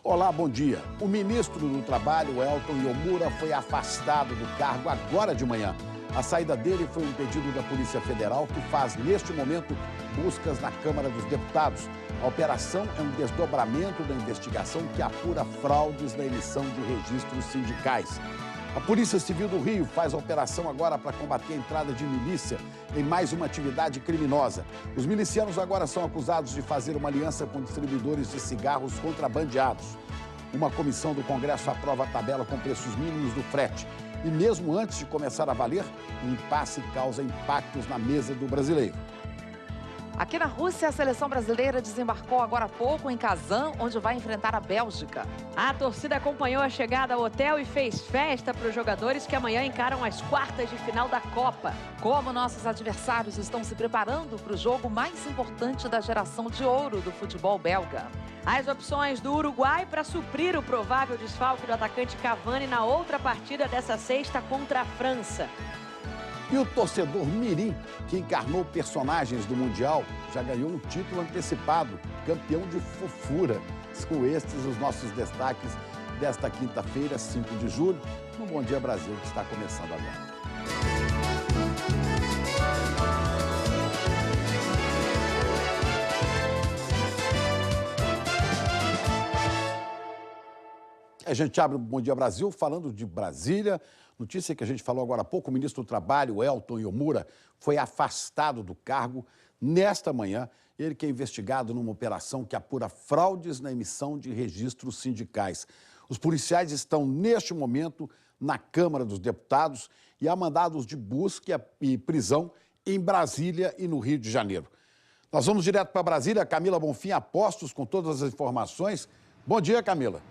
Olá, bom dia. O ministro do Trabalho, Elton Yomura, foi afastado do cargo agora de manhã. A saída dele foi um pedido da Polícia Federal, que faz, neste momento, buscas na Câmara dos Deputados. A operação é um desdobramento da investigação que apura fraudes na emissão de registros sindicais. A Polícia Civil do Rio faz a operação agora para combater a entrada de milícia em mais uma atividade criminosa. Os milicianos agora são acusados de fazer uma aliança com distribuidores de cigarros contrabandeados. Uma comissão do Congresso aprova a tabela com preços mínimos do frete. E mesmo antes de começar a valer, o impasse causa impactos na mesa do brasileiro. Aqui na Rússia, a seleção brasileira desembarcou agora há pouco em Kazan, onde vai enfrentar a Bélgica. A torcida acompanhou a chegada ao hotel e fez festa para os jogadores que amanhã encaram as quartas de final da Copa. Como nossos adversários estão se preparando para o jogo mais importante da geração de ouro do futebol belga. As opções do Uruguai para suprir o provável desfalque do atacante Cavani na outra partida dessa sexta contra a França. E o torcedor mirim, que encarnou personagens do Mundial, já ganhou um título antecipado, campeão de fofura. São estes os nossos destaques desta quinta-feira, 5 de julho, no Bom Dia Brasil, que está começando agora. A gente abre o Bom Dia Brasil falando de Brasília. Notícia que a gente falou agora há pouco, o ministro do Trabalho, Elton Yomura, foi afastado do cargo nesta manhã. Ele que é investigado numa operação que apura fraudes na emissão de registros sindicais. Os policiais estão, neste momento, na Câmara dos Deputados e há mandados de busca e prisão em Brasília e no Rio de Janeiro. Nós vamos direto para Brasília. Camila Bonfim, a postos com todas as informações. Bom dia, Camila.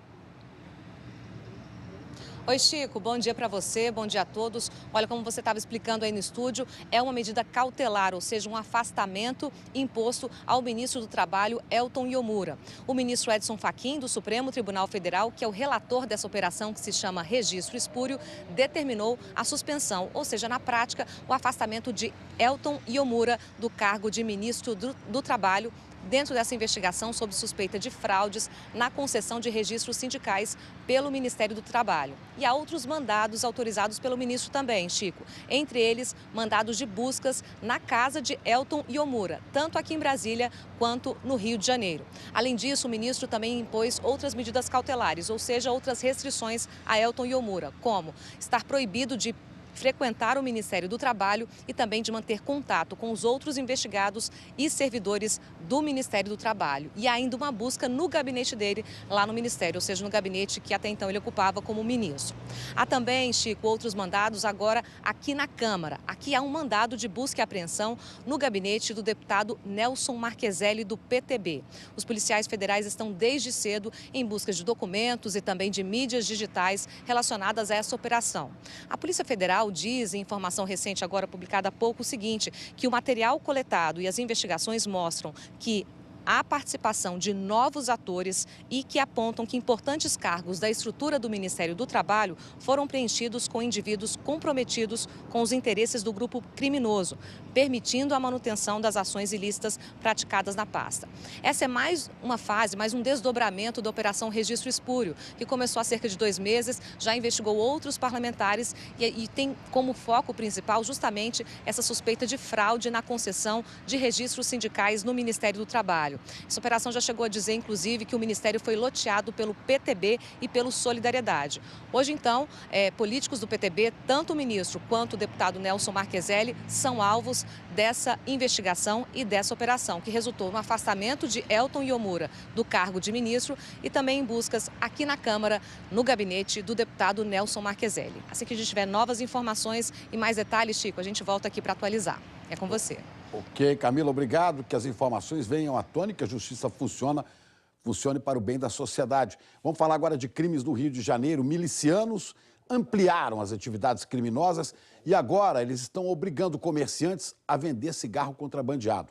Oi, Chico, bom dia para você, bom dia a todos. Olha, como você estava explicando aí no estúdio, é uma medida cautelar, ou seja, um afastamento imposto ao ministro do Trabalho, Elton Yomura. O ministro Edson Fachin, do Supremo Tribunal Federal, que é o relator dessa operação que se chama Registro Espúrio, determinou a suspensão, ou seja, na prática, o afastamento de Elton Yomura do cargo de ministro do Trabalho, dentro dessa investigação sob suspeita de fraudes na concessão de registros sindicais pelo Ministério do Trabalho. E há outros mandados autorizados pelo ministro também, Chico. Entre eles, mandados de buscas na casa de Elton Yomura, tanto aqui em Brasília quanto no Rio de Janeiro. Além disso, o ministro também impôs outras medidas cautelares, ou seja, outras restrições a Elton Yomura, como estar proibido de frequentar o Ministério do Trabalho e também de manter contato com os outros investigados e servidores do Ministério do Trabalho. E ainda uma busca no gabinete dele, lá no Ministério, ou seja, no gabinete que até então ele ocupava como ministro. Há também, Chico, outros mandados agora aqui na Câmara. Aqui há um mandado de busca e apreensão no gabinete do deputado Nelson Marqueselli, do PTB. Os policiais federais estão desde cedo em busca de documentos e também de mídias digitais relacionadas a essa operação. A Polícia Federal diz, em informação recente agora publicada há pouco, o seguinte, que o material coletado e as investigações mostram que há participação de novos atores e que apontam que importantes cargos da estrutura do Ministério do Trabalho foram preenchidos com indivíduos comprometidos com os interesses do grupo criminoso, permitindo a manutenção das ações ilícitas praticadas na pasta. Essa é mais uma fase, mais um desdobramento da Operação Registro Espúrio, que começou há cerca de 2 meses, já investigou outros parlamentares e tem como foco principal justamente essa suspeita de fraude na concessão de registros sindicais no Ministério do Trabalho. Essa operação já chegou a dizer, inclusive, que o Ministério foi loteado pelo PTB e pelo Solidariedade. Hoje, então, políticos do PTB, tanto o ministro quanto o deputado Nelson Marqueselli, são alvos dessa investigação e dessa operação, que resultou no afastamento de Elton Yomura do cargo de ministro e também em buscas aqui na Câmara, no gabinete do deputado Nelson Marqueselli. Assim que a gente tiver novas informações e mais detalhes, Chico, a gente volta aqui para atualizar. É com você. Ok, Camila, obrigado. Que as informações venham à tona e que a justiça funcione para o bem da sociedade. Vamos falar agora de crimes no Rio de Janeiro. Milicianos ampliaram as atividades criminosas e agora eles estão obrigando comerciantes a vender cigarro contrabandeado.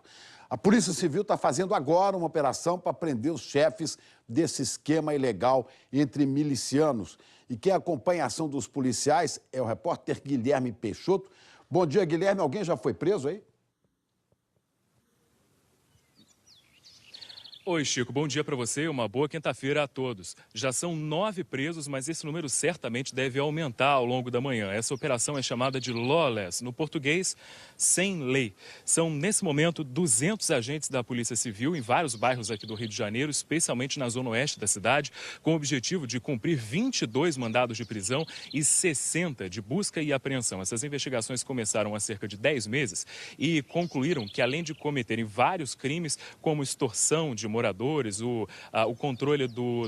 A Polícia Civil está fazendo agora uma operação para prender os chefes desse esquema ilegal entre milicianos. E quem acompanha a ação dos policiais é o repórter Guilherme Peixoto. Bom dia, Guilherme. Alguém já foi preso aí? Oi, Chico. Bom dia para você e uma boa quinta-feira a todos. Já são 9 presos, mas esse número certamente deve aumentar ao longo da manhã. Essa operação é chamada de lawless, no português, sem lei. São, nesse momento, 200 agentes da Polícia Civil em vários bairros aqui do Rio de Janeiro, especialmente na zona oeste da cidade, com o objetivo de cumprir 22 mandados de prisão e 60 de busca e apreensão. Essas investigações começaram há cerca de 10 meses e concluíram que, além de cometerem vários crimes, como extorsão de moradores, o controle do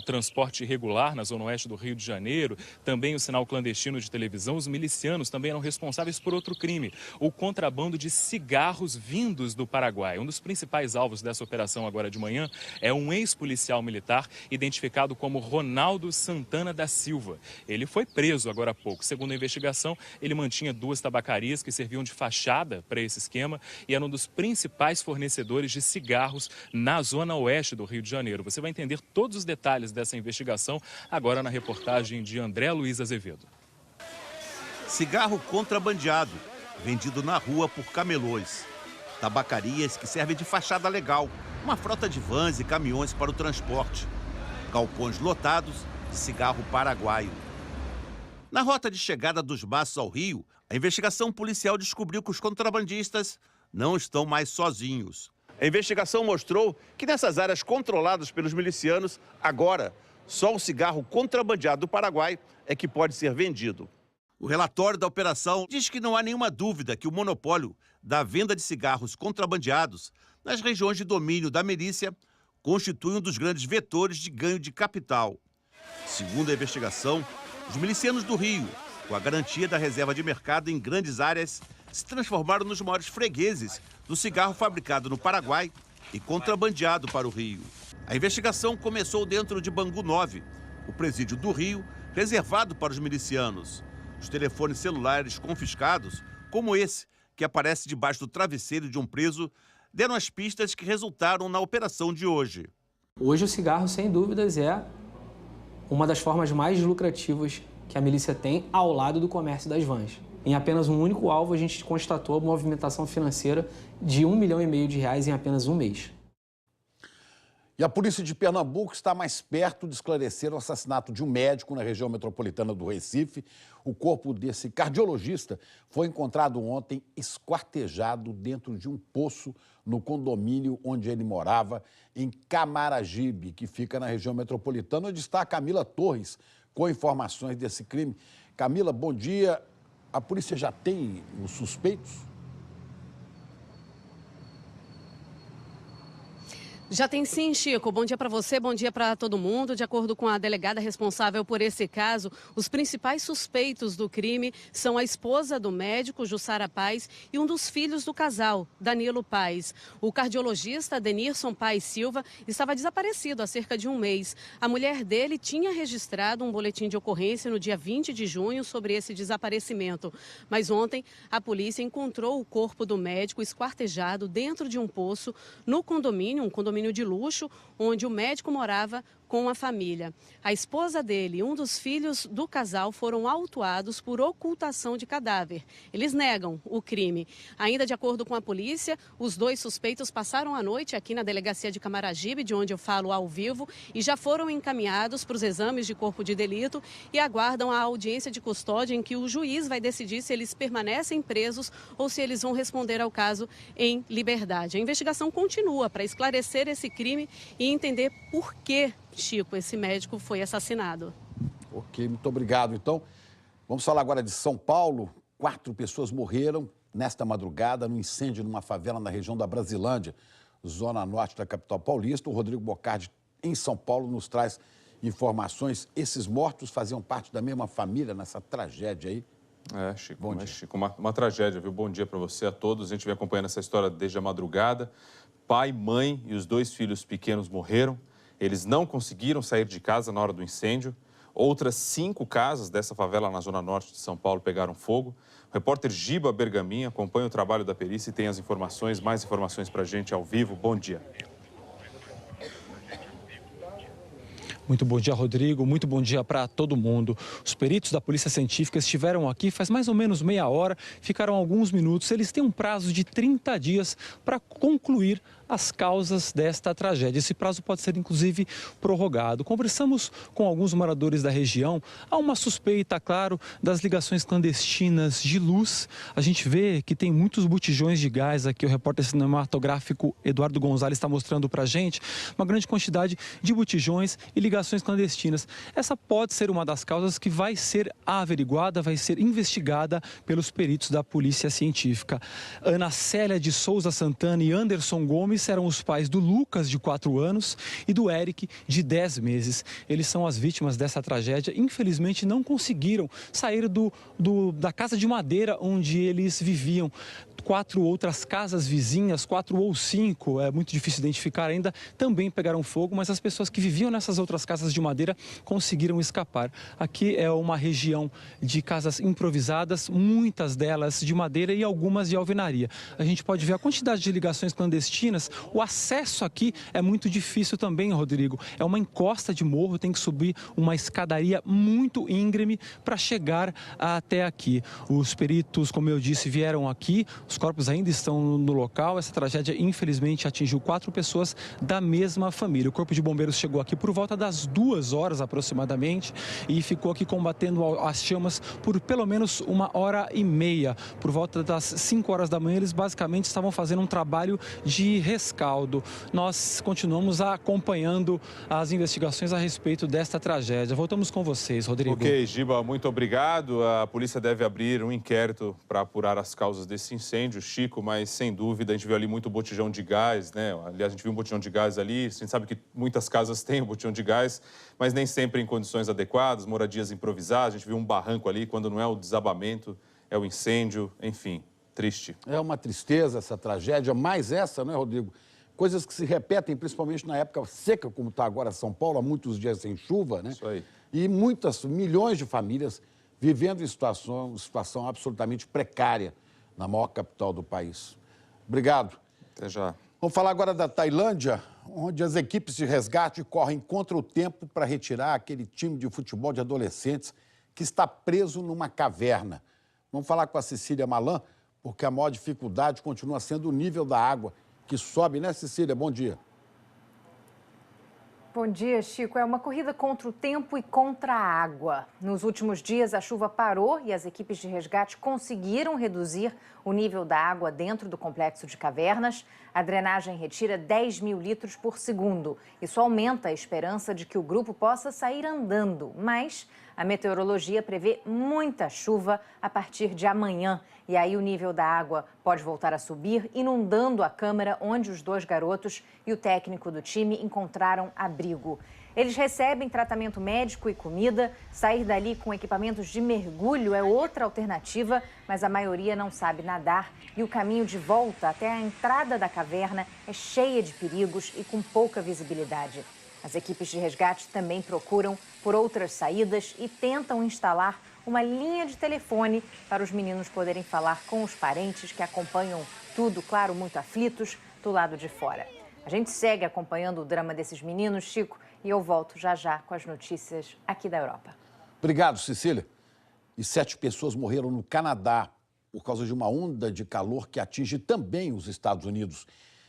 transporte irregular na zona oeste do Rio de Janeiro, também o sinal clandestino de televisão, os milicianos também eram responsáveis por outro crime, o contrabando de cigarros vindos do Paraguai. Um dos principais alvos dessa operação agora de manhã é um ex-policial militar identificado como Ronaldo Santana da Silva. Ele foi preso agora há pouco. Segundo a investigação, ele mantinha 2 tabacarias que serviam de fachada para esse esquema e era um dos principais fornecedores de cigarros na zona oeste do Rio de Janeiro. Você vai entender todos os detalhes dessa investigação agora na reportagem de André Luiz Azevedo. Cigarro contrabandeado, vendido na rua por camelôs. Tabacarias que servem de fachada legal, uma frota de vans e caminhões para o transporte. Galpões lotados de cigarro paraguaio. Na rota de chegada dos maços ao Rio, a investigação policial descobriu que os contrabandistas não estão mais sozinhos. A investigação mostrou que nessas áreas controladas pelos milicianos, agora, só o cigarro contrabandeado do Paraguai é que pode ser vendido. O relatório da operação diz que não há nenhuma dúvida que o monopólio da venda de cigarros contrabandeados nas regiões de domínio da milícia constitui um dos grandes vetores de ganho de capital. Segundo a investigação, os milicianos do Rio, com a garantia da reserva de mercado em grandes áreas, se transformaram nos maiores fregueses do cigarro fabricado no Paraguai e contrabandeado para o Rio. A investigação começou dentro de Bangu 9, o presídio do Rio, reservado para os milicianos. Os telefones celulares confiscados, como esse, que aparece debaixo do travesseiro de um preso, deram as pistas que resultaram na operação de hoje. Hoje o cigarro, sem dúvidas, é uma das formas mais lucrativas que a milícia tem ao lado do comércio das vans. Em apenas um único alvo, a gente constatou a movimentação financeira de R$1,5 milhão em apenas um mês. E a polícia de Pernambuco está mais perto de esclarecer o assassinato de um médico na região metropolitana do Recife. O corpo desse cardiologista foi encontrado ontem esquartejado dentro de um poço no condomínio onde ele morava, em Camaragibe, que fica na região metropolitana, onde está a Camila Torres, com informações desse crime. Camila, bom dia. A polícia já tem os suspeitos? Já tem sim, Chico. Bom dia para você, bom dia para todo mundo. De acordo com a delegada responsável por esse caso, os principais suspeitos do crime são a esposa do médico, Jussara Paz, e um dos filhos do casal, Danilo Paz. O cardiologista Denirson Paz Silva estava desaparecido há cerca de um mês. A mulher dele tinha registrado um boletim de ocorrência no dia 20 de junho sobre esse desaparecimento. Mas ontem, a polícia encontrou o corpo do médico esquartejado dentro de um poço no condomínio, um condomínio de luxo, onde o médico morava com a família. A esposa dele e um dos filhos do casal foram autuados por ocultação de cadáver. Eles negam o crime. Ainda de acordo com a polícia, os 2 suspeitos passaram a noite aqui na delegacia de Camaragibe, de onde eu falo ao vivo, e já foram encaminhados para os exames de corpo de delito e aguardam a audiência de custódia em que o juiz vai decidir se eles permanecem presos ou se eles vão responder ao caso em liberdade. A investigação continua para esclarecer esse crime e entender por que, Chico, esse médico foi assassinado. Ok, muito obrigado. Então, vamos falar agora de São Paulo. 4 pessoas morreram nesta madrugada no incêndio numa favela na região da Brasilândia, zona norte da capital paulista. O Rodrigo Bocardi, em São Paulo, nos traz informações. Esses mortos faziam parte da mesma família nessa tragédia aí? É, Chico, bom dia. Chico, uma tragédia, viu? Bom dia para você, a todos. A gente vem acompanhando essa história desde a madrugada. Pai, mãe e os 2 filhos pequenos morreram. Eles não conseguiram sair de casa na hora do incêndio. Outras 5 casas dessa favela na zona norte de São Paulo pegaram fogo. O repórter Giba Bergamin acompanha o trabalho da perícia e tem as informações, mais informações para a gente ao vivo. Bom dia. Muito bom dia, Rodrigo. Muito bom dia para todo mundo. Os peritos da Polícia Científica estiveram aqui faz mais ou menos meia hora, ficaram alguns minutos. Eles têm um prazo de 30 dias para concluir as causas desta tragédia. Esse prazo pode ser, inclusive, prorrogado. Conversamos com alguns moradores da região. Há uma suspeita, claro, das ligações clandestinas de luz. A gente vê que tem muitos botijões de gás aqui. O repórter cinematográfico Eduardo Gonzalez está mostrando para a gente uma grande quantidade de botijões e ligações clandestinas. Essa pode ser uma das causas que vai ser averiguada, vai ser investigada pelos peritos da Polícia Científica. Ana Célia de Souza Santana e Anderson Gomes eram os pais do Lucas, de 4 anos, e do Eric, de 10 meses. Eles são as vítimas dessa tragédia. Infelizmente, não conseguiram sair da casa de madeira onde eles viviam. 4 outras casas vizinhas, 4 ou 5, é muito difícil identificar ainda, também pegaram fogo, mas as pessoas que viviam nessas outras casas de madeira conseguiram escapar. Aqui é uma região de casas improvisadas, muitas delas de madeira e algumas de alvenaria. A gente pode ver a quantidade de ligações clandestinas. O acesso aqui é muito difícil também, Rodrigo. É uma encosta de morro, tem que subir uma escadaria muito íngreme para chegar até aqui. Os peritos, como eu disse, vieram aqui. Os corpos ainda estão no local. Essa tragédia, infelizmente, atingiu 4 pessoas da mesma família. O Corpo de Bombeiros chegou aqui por volta das 2 horas aproximadamente e ficou aqui combatendo as chamas por pelo menos 1h30. Por volta das 5 horas da manhã, eles basicamente estavam fazendo um trabalho de rescaldo. Nós continuamos acompanhando as investigações a respeito desta tragédia. Voltamos com vocês, Rodrigo. Ok, Giba, muito obrigado. A polícia deve abrir um inquérito para apurar as causas desse incêndio, Chico, mas sem dúvida a gente viu ali muito botijão de gás, né? Aliás, a gente viu um botijão de gás ali. A gente sabe que muitas casas têm um botijão de gás, mas nem sempre em condições adequadas, moradias improvisadas. A gente viu um barranco ali, quando não é o desabamento, é o incêndio, enfim, triste. É uma tristeza essa tragédia, mais essa, né, Rodrigo? Coisas que se repetem, principalmente na época seca, como está agora São Paulo, há muitos dias sem chuva, né? Isso aí. E milhões de famílias vivendo em situação absolutamente precária na maior capital do país. Obrigado. Até já. Vamos falar agora da Tailândia, onde as equipes de resgate correm contra o tempo para retirar aquele time de futebol de adolescentes que está preso numa caverna. Vamos falar com a Cecília Malan, porque a maior dificuldade continua sendo o nível da água, que sobe, né, Cecília? Bom dia. Bom dia, Chico. É uma corrida contra o tempo e contra a água. Nos últimos dias, a chuva parou e as equipes de resgate conseguiram reduzir o nível da água dentro do complexo de cavernas. A drenagem retira 10 mil litros por segundo. Isso aumenta a esperança de que o grupo possa sair andando. Mas a meteorologia prevê muita chuva a partir de amanhã. E aí o nível da água pode voltar a subir, inundando a câmara onde os 2 garotos e o técnico do time encontraram abrigo. Eles recebem tratamento médico e comida. Sair dali com equipamentos de mergulho é outra alternativa, mas a maioria não sabe nadar e o caminho de volta até a entrada da caverna é cheia de perigos e com pouca visibilidade. As equipes de resgate também procuram por outras saídas e tentam instalar uma linha de telefone para os meninos poderem falar com os parentes que acompanham tudo, claro, muito aflitos, do lado de fora. A gente segue acompanhando o drama desses meninos, Chico, e eu volto já já com as notícias aqui da Europa. Obrigado, Cecília. E 7 pessoas morreram no Canadá por causa de uma onda de calor que atinge também os Estados Unidos.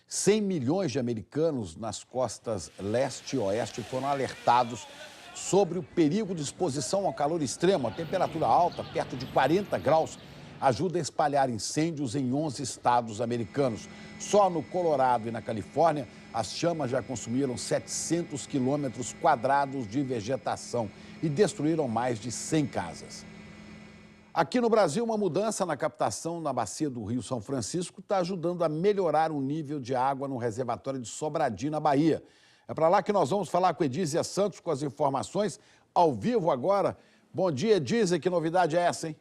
100 milhões de americanos nas costas leste e oeste foram alertados sobre o perigo de exposição ao calor extremo. A temperatura alta, perto de 40 graus, ajuda a espalhar incêndios em 11 estados americanos. Só no Colorado e na Califórnia, as chamas já consumiram 700 quilômetros quadrados de vegetação e destruíram mais de 100 casas. Aqui no Brasil, uma mudança na captação na bacia do Rio São Francisco está ajudando a melhorar o nível de água no reservatório de Sobradinho, na Bahia. É para lá que nós vamos falar com Edízia Santos com as informações ao vivo agora. Bom dia, Edízia, que novidade é essa, hein?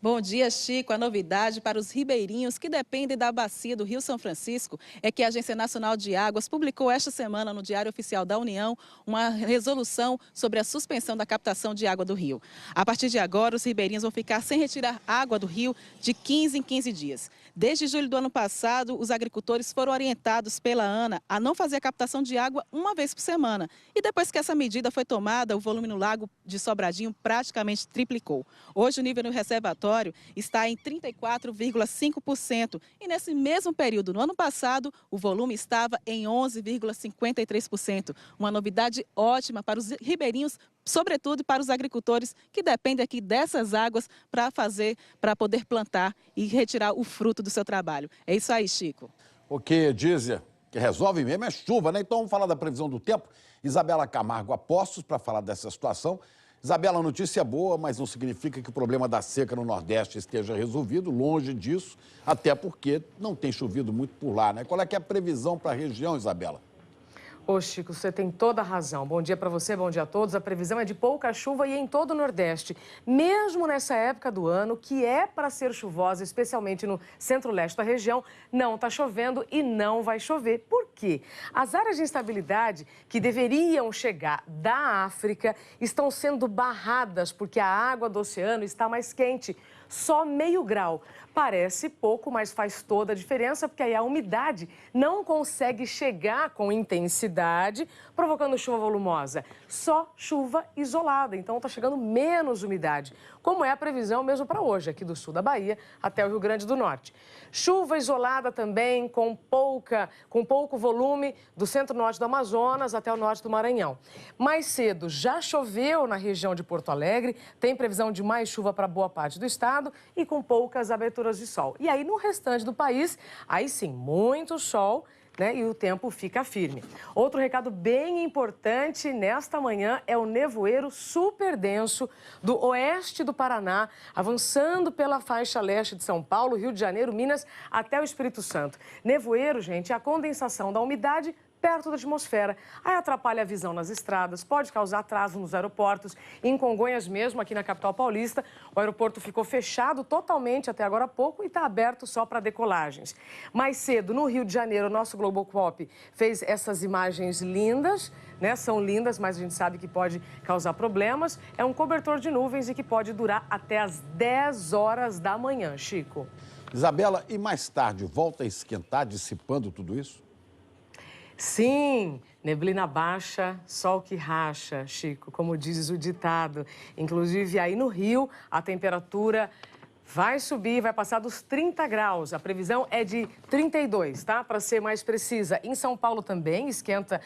Bom dia, Chico. A novidade para os ribeirinhos que dependem da bacia do Rio São Francisco é que a Agência Nacional de Águas publicou esta semana no Diário Oficial da União uma resolução sobre a suspensão da captação de água do rio. A partir de agora, os ribeirinhos vão ficar sem retirar água do rio de 15 em 15 dias. Desde julho do ano passado, os agricultores foram orientados pela ANA a não fazer a captação de água uma vez por semana. E depois que essa medida foi tomada, o volume no lago de Sobradinho praticamente triplicou. Hoje o nível no reservatório está em 34,5%. E nesse mesmo período, no ano passado, o volume estava em 11,53%. Uma novidade ótima para os ribeirinhos, sobretudo para os agricultores que dependem aqui dessas águas para poder plantar e retirar o fruto do seu trabalho. É isso aí, Chico. Ok, Dízia, que resolve mesmo é chuva, né? Então vamos falar da previsão do tempo. Isabela Camargo a postos para falar dessa situação. Isabela, a notícia é boa, mas não significa que o problema da seca no Nordeste esteja resolvido, longe disso, até porque não tem chovido muito por lá, né? Qual é que é a previsão para a região, Isabela? Ô, Chico, você tem toda a razão. Bom dia para você, bom dia a todos. A previsão é de pouca chuva e em todo o Nordeste. Mesmo nessa época do ano, que é para ser chuvosa, especialmente no centro-leste da região, não está chovendo e não vai chover. Por quê? As áreas de instabilidade que deveriam chegar da África estão sendo barradas porque a água do oceano está mais quente. Só meio grau. Parece pouco, mas faz toda a diferença, porque aí a umidade não consegue chegar com intensidade, provocando chuva volumosa. Só chuva isolada, então está chegando menos umidade, como é a previsão mesmo para hoje, aqui do sul da Bahia até o Rio Grande do Norte. Chuva isolada também, com pouco volume, do centro-norte do Amazonas até o norte do Maranhão. Mais cedo já choveu na região de Porto Alegre, tem previsão de mais chuva para boa parte do estado e com poucas aberturas de sol. E aí no restante do país, aí sim, muito sol, né? E o tempo fica firme. Outro recado bem importante nesta manhã é o nevoeiro super denso do oeste do Paraná, avançando pela faixa leste de São Paulo, Rio de Janeiro, Minas, até o Espírito Santo. Nevoeiro, gente, é a condensação da umidade perto da atmosfera. Aí atrapalha a visão nas estradas, pode causar atraso nos aeroportos. Em Congonhas mesmo, aqui na capital paulista, o aeroporto ficou fechado totalmente até agora há pouco e está aberto só para decolagens. Mais cedo, no Rio de Janeiro, o nosso Globocop fez essas imagens lindas, né? São lindas, mas a gente sabe que pode causar problemas. É um cobertor de nuvens e que pode durar até as 10 horas da manhã, Chico. Isabela, e mais tarde volta a esquentar, dissipando tudo isso? Sim, neblina baixa, sol que racha, Chico, como diz o ditado. Inclusive, aí no Rio, a temperatura vai subir, vai passar dos 30 graus. A previsão é de 32, tá? Para ser mais precisa. Em São Paulo também esquenta,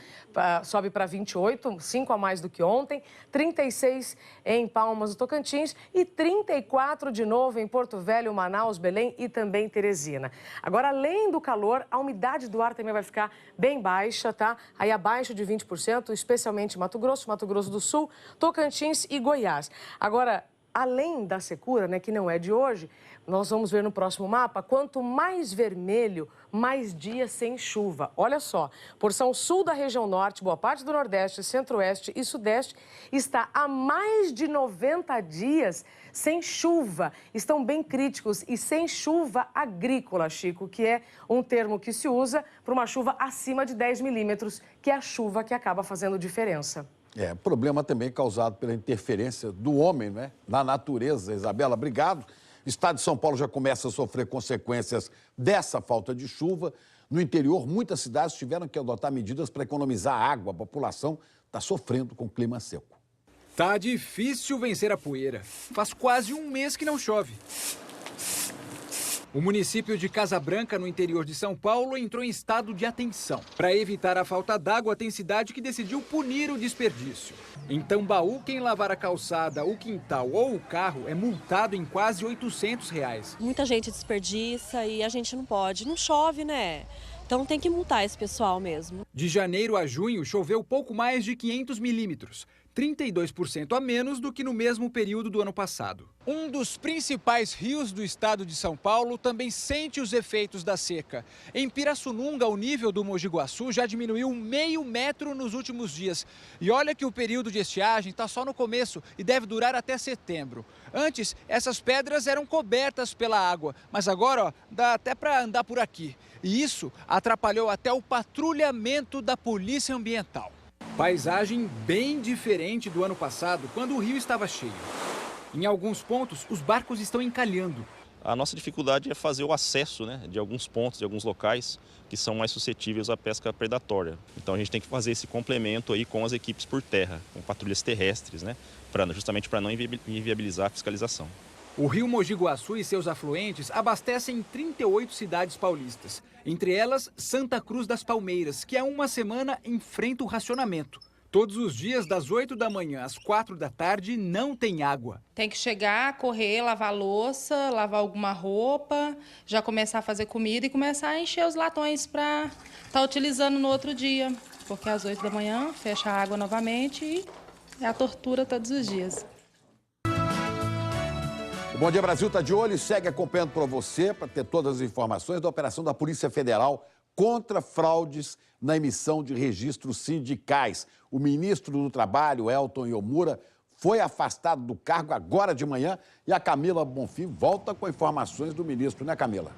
sobe para 28, 5 a mais do que ontem. 36 em Palmas do Tocantins e 34 de novo em Porto Velho, Manaus, Belém e também Teresina. Agora, além do calor, a umidade do ar também vai ficar bem baixa, tá? Aí abaixo de 20%, especialmente Mato Grosso do Sul, Tocantins e Goiás. Agora, além da secura, né, que não é de hoje, nós vamos ver no próximo mapa, quanto mais vermelho, mais dias sem chuva. Olha só, porção sul da região norte, boa parte do nordeste, centro-oeste e sudeste está há mais de 90 dias sem chuva. Estão bem críticos e sem chuva agrícola, Chico, que é um termo que se usa para uma chuva acima de 10 milímetros, que é a chuva que acaba fazendo diferença. É, problema também causado pela interferência do homem, né, na natureza. Isabela, obrigado. O estado de São Paulo já começa a sofrer consequências dessa falta de chuva. No interior, muitas cidades tiveram que adotar medidas para economizar água. A população está sofrendo com o clima seco. Tá difícil vencer a poeira. Faz quase um mês que não chove. O município de Casa Branca, no interior de São Paulo, entrou em estado de atenção. Para evitar a falta d'água, tem cidade que decidiu punir o desperdício. Em Tambaú, quem lavar a calçada, o quintal ou o carro é multado em quase R$800. Muita gente desperdiça e a gente não pode. Não chove, né? Então tem que multar esse pessoal mesmo. De janeiro a junho, choveu pouco mais de 500 milímetros. 32% a menos do que no mesmo período do ano passado. Um dos principais rios do estado de São Paulo também sente os efeitos da seca. Em Pirassununga, o nível do Mogi Guaçu já diminuiu meio metro nos últimos dias. E olha que o período de estiagem está só no começo e deve durar até setembro. Antes, essas pedras eram cobertas pela água, mas agora, dá até para andar por aqui. E isso atrapalhou até o patrulhamento da Polícia Ambiental. Paisagem bem diferente do ano passado, quando o rio estava cheio. Em alguns pontos, os barcos estão encalhando. A nossa dificuldade é fazer o acesso, né, de alguns pontos, de alguns locais que são mais suscetíveis à pesca predatória. Então a gente tem que fazer esse complemento aí com as equipes por terra, com patrulhas terrestres, né, justamente para não inviabilizar a fiscalização. O rio Mogi Guaçu e seus afluentes abastecem 38 cidades paulistas. Entre elas, Santa Cruz das Palmeiras, que há uma semana enfrenta o racionamento. Todos os dias, das 8 da manhã às 4 da tarde, não tem água. Tem que chegar, correr, lavar louça, lavar alguma roupa, já começar a fazer comida e começar a encher os latões para estar utilizando no outro dia. Porque às 8 da manhã fecha a água novamente e é a tortura todos os dias. O Bom Dia Brasil está de olho e segue acompanhando para você, para ter todas as informações da operação da Polícia Federal contra fraudes na emissão de registros sindicais. O ministro do Trabalho, Elton Iomura, foi afastado do cargo agora de manhã e a Camila Bonfim volta com informações do ministro, né, Camila?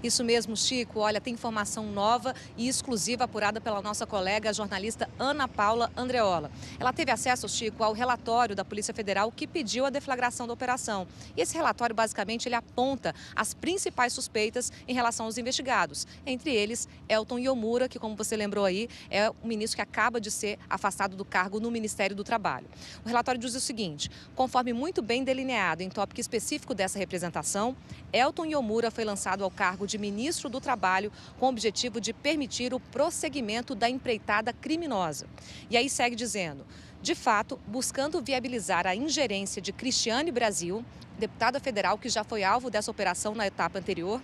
Isso mesmo, Chico. Olha, tem informação nova e exclusiva apurada pela nossa colega jornalista Ana Paula Andreola. Ela teve acesso, Chico, ao relatório da Polícia Federal que pediu a deflagração da operação. E esse relatório, basicamente, ele aponta as principais suspeitas em relação aos investigados. Entre eles, Elton Iomura, que, como você lembrou aí, é o ministro que acaba de ser afastado do cargo no Ministério do Trabalho. O relatório diz o seguinte: conforme muito bem delineado em tópico específico dessa representação, Elton Iomura foi lançado ao cargo de ministro do Trabalho com o objetivo de permitir o prosseguimento da empreitada criminosa. E aí segue dizendo: de fato, buscando viabilizar a ingerência de Cristiane Brasil, deputada federal que já foi alvo dessa operação na etapa anterior,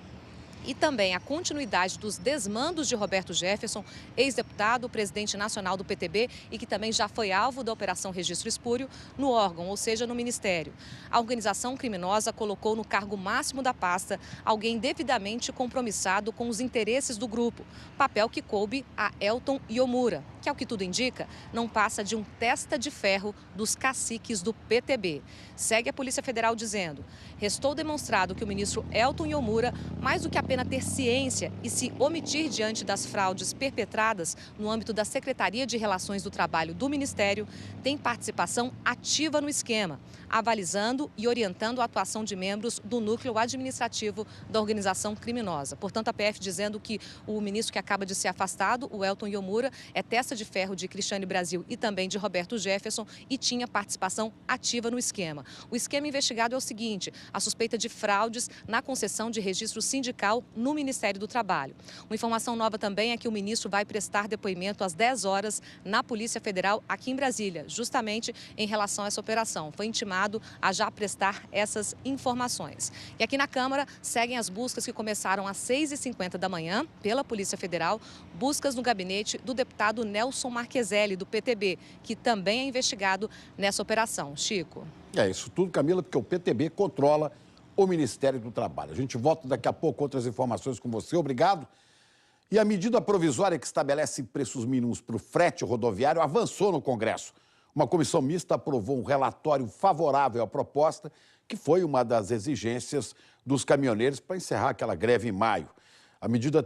e também a continuidade dos desmandos de Roberto Jefferson, ex-deputado, presidente nacional do PTB e que também já foi alvo da Operação Registro Espúrio no órgão, ou seja, no Ministério. A organização criminosa colocou no cargo máximo da pasta alguém devidamente compromissado com os interesses do grupo, papel que coube a Elton Iomura, que, ao que tudo indica, não passa de um testa de ferro dos caciques do PTB. Segue a Polícia Federal dizendo: restou demonstrado que o ministro Elton Iomura, mais do que apenas ter ciência e se omitir diante das fraudes perpetradas no âmbito da Secretaria de Relações do Trabalho do Ministério, tem participação ativa no esquema, avalizando e orientando a atuação de membros do núcleo administrativo da organização criminosa. Portanto, a PF dizendo que o ministro que acaba de ser afastado, o Elton Iomura, é testa de ferro de Cristiane Brasil e também de Roberto Jefferson e tinha participação ativa no esquema. O esquema investigado é o seguinte: a suspeita de fraudes na concessão de registro sindical no Ministério do Trabalho. Uma informação nova também é que o ministro vai prestar depoimento às 10 horas na Polícia Federal aqui em Brasília, justamente em relação a essa operação. Foi intimado a já prestar essas informações. E aqui na Câmara seguem as buscas que começaram às 6h50 da manhã pela Polícia Federal, buscas no gabinete do deputado Nelson Marqueselli, do PTB, que também é investigado nessa operação. Chico. É isso tudo, Camila, porque o PTB controla o Ministério do Trabalho. A gente volta daqui a pouco com outras informações com você. Obrigado. E a medida provisória que estabelece preços mínimos para o frete rodoviário avançou no Congresso. Uma comissão mista aprovou um relatório favorável à proposta, que foi uma das exigências dos caminhoneiros para encerrar aquela greve em maio. A medida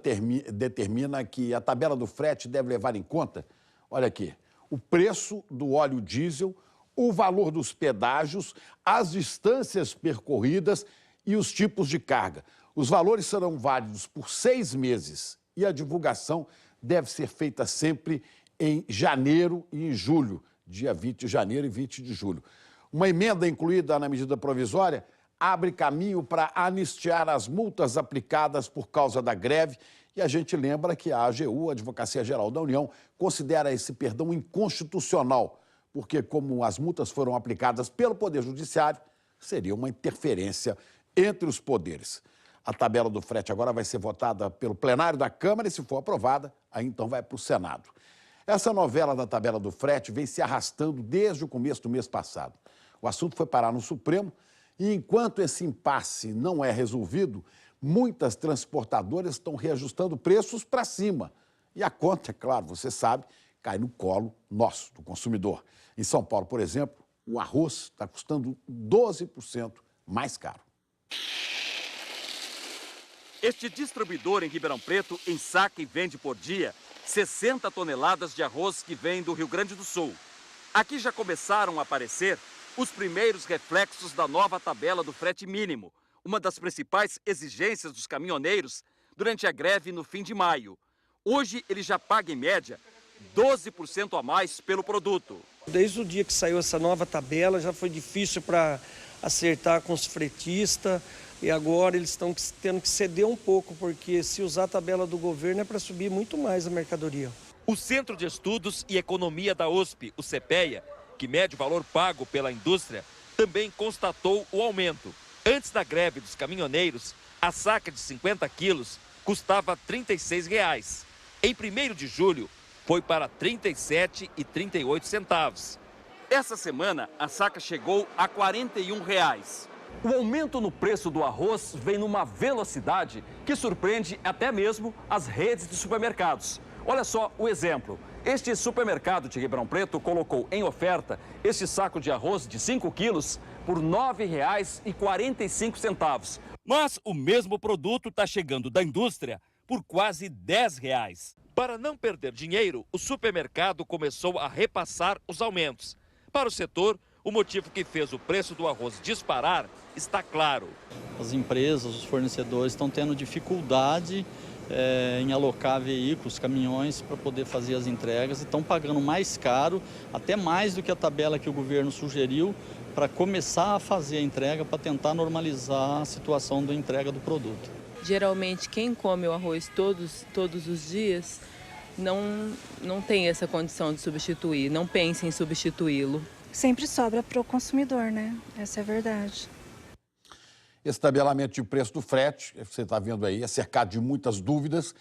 determina que a tabela do frete deve levar em conta, olha aqui, o preço do óleo diesel, o valor dos pedágios, as distâncias percorridas e os tipos de carga. Os valores serão válidos por 6 meses e a divulgação deve ser feita sempre em janeiro e em julho, dia 20 de janeiro e 20 de julho. Uma emenda incluída na medida provisória abre caminho para anistiar as multas aplicadas por causa da greve e a gente lembra que a AGU, a Advocacia Geral da União, considera esse perdão inconstitucional, porque como as multas foram aplicadas pelo Poder Judiciário, seria uma interferência entre os poderes. A tabela do frete agora vai ser votada pelo plenário da Câmara e, se for aprovada, aí então vai para o Senado. Essa novela da tabela do frete vem se arrastando desde o começo do mês passado. O assunto foi parar no Supremo e, enquanto esse impasse não é resolvido, muitas transportadoras estão reajustando preços para cima. E a conta, é claro, você sabe, cai no colo nosso, do consumidor. Em São Paulo, por exemplo, o arroz está custando 12% mais caro. Este distribuidor em Ribeirão Preto ensaca e vende por dia 60 toneladas de arroz que vem do Rio Grande do Sul. Aqui já começaram a aparecer os primeiros reflexos da nova tabela do frete mínimo, uma das principais exigências dos caminhoneiros durante a greve no fim de maio. Hoje ele já paga em média 12% a mais pelo produto. Desde o dia que saiu essa nova tabela já foi difícil para acertar com os fretistas e agora eles estão tendo que ceder um pouco, porque se usar a tabela do governo é para subir muito mais a mercadoria. O Centro de Estudos e Economia da USP, o CEPEA, que mede o valor pago pela indústria, também constatou o aumento. Antes da greve dos caminhoneiros, a saca de 50 quilos custava R$ 36. Em 1º de julho, foi para R$ 37,38. Essa semana, a saca chegou a R$ 41. O aumento no preço do arroz vem numa velocidade que surpreende até mesmo as redes de supermercados. Olha só o exemplo. Este supermercado de Ribeirão Preto colocou em oferta este saco de arroz de 5 quilos por R$ 9,45. Mas o mesmo produto está chegando da indústria por quase R$ 10. Para não perder dinheiro, o supermercado começou a repassar os aumentos. Para o setor, o motivo que fez o preço do arroz disparar está claro. As empresas, os fornecedores estão tendo dificuldade em alocar veículos, caminhões para poder fazer as entregas e estão pagando mais caro, até mais do que a tabela que o governo sugeriu, para começar a fazer a entrega, para tentar normalizar a situação da entrega do produto. Geralmente quem come o arroz todos os dias não tem essa condição de substituir, não pensa em substituí-lo. Sempre sobra para o consumidor, né? Essa é a verdade. Esse tabelamento de preço do frete, você está vendo aí, é cercado de muitas dúvidas.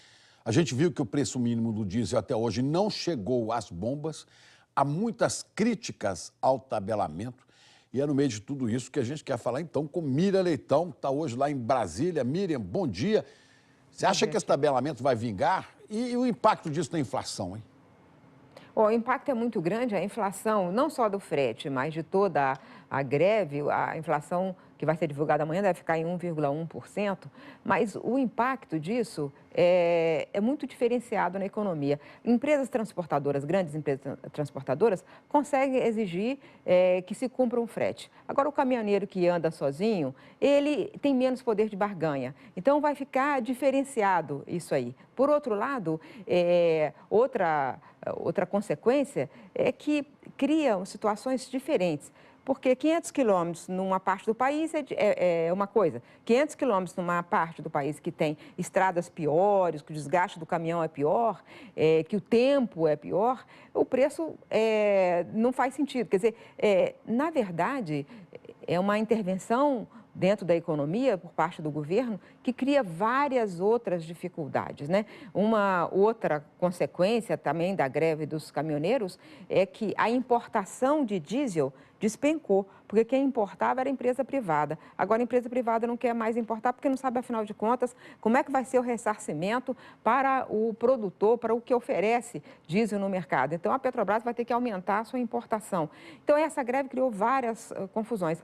A gente viu que o preço mínimo do diesel até hoje não chegou às bombas. Há muitas críticas ao tabelamento. E é no meio de tudo isso que a gente quer falar, então, com Miriam Leitão, que está hoje lá em Brasília. Miriam, bom dia. Você acha que esse tabelamento vai vingar? E o impacto disso na inflação, hein? O impacto é muito grande, a inflação, não só do frete, mas de toda a greve, a inflação que vai ser divulgada amanhã deve ficar em 1,1%, mas o impacto disso é muito diferenciado na economia. Empresas transportadoras, grandes empresas transportadoras, conseguem exigir que se cumpra um frete. Agora, o caminhoneiro que anda sozinho, ele tem menos poder de barganha, então vai ficar diferenciado isso aí. Por outro lado, outra consequência é que criam situações diferentes. Porque 500 quilômetros numa parte do país é uma coisa, 500 quilômetros numa parte do país que tem estradas piores, que o desgaste do caminhão é pior, que o tempo é pior, o preço não faz sentido. Quer dizer, na verdade, é uma intervenção dentro da economia, por parte do governo, que cria várias outras dificuldades, né? Uma outra consequência também da greve dos caminhoneiros é que a importação de diesel despencou, porque quem importava era a empresa privada. Agora a empresa privada não quer mais importar porque não sabe, afinal de contas, como é que vai ser o ressarcimento para o produtor, para o que oferece diesel no mercado. Então a Petrobras vai ter que aumentar a sua importação. Então essa greve criou várias confusões.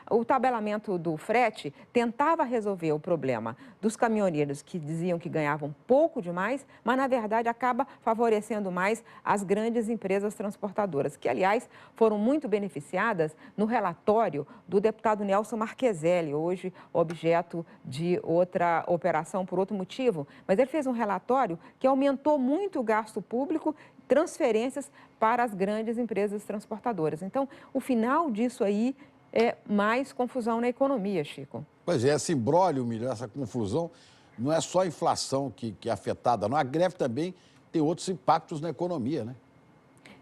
O tabelamento do frete tentava resolver o problema dos caminhoneiros que diziam que ganhavam pouco demais, mas na verdade acaba favorecendo mais as grandes empresas transportadoras, que aliás foram muito beneficiadas no relatório do deputado Nelson Marcheselli, hoje objeto de outra operação por outro motivo, mas ele fez um relatório que aumentou muito o gasto público, transferências para as grandes empresas transportadoras. Então, o final disso aí é mais confusão na economia, Chico. Pois é, esse imbróglio, Miriam, essa confusão, não é só a inflação que é afetada, não. A greve também tem outros impactos na economia, né?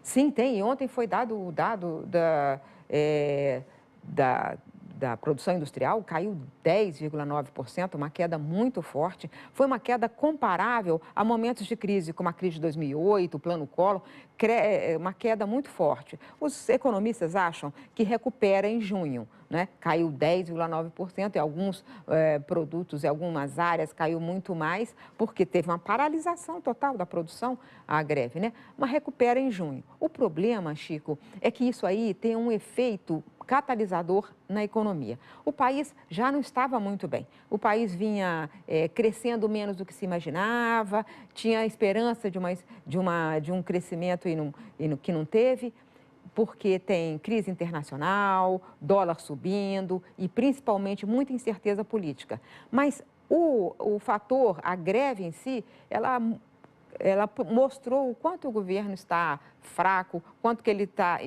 Sim, tem. E ontem foi dado o dado da produção industrial, caiu 10,9%, uma queda muito forte. Foi uma queda comparável a momentos de crise, como a crise de 2008, o Plano Collor, uma queda muito forte. Os economistas acham que recupera em junho, né? Caiu 10,9%, e alguns produtos e algumas áreas caiu muito mais, porque teve uma paralisação total da produção, a greve, né? Mas recupera em junho. O problema, Chico, é que isso aí tem um efeito catalisador na economia. O país já não estava muito bem. O país vinha crescendo menos do que se imaginava, tinha esperança de um crescimento que não teve. porque tem crise internacional, dólar subindo e principalmente muita incerteza política. Mas o fator, a greve em si, ela mostrou o quanto o governo está fraco, quanto que ele está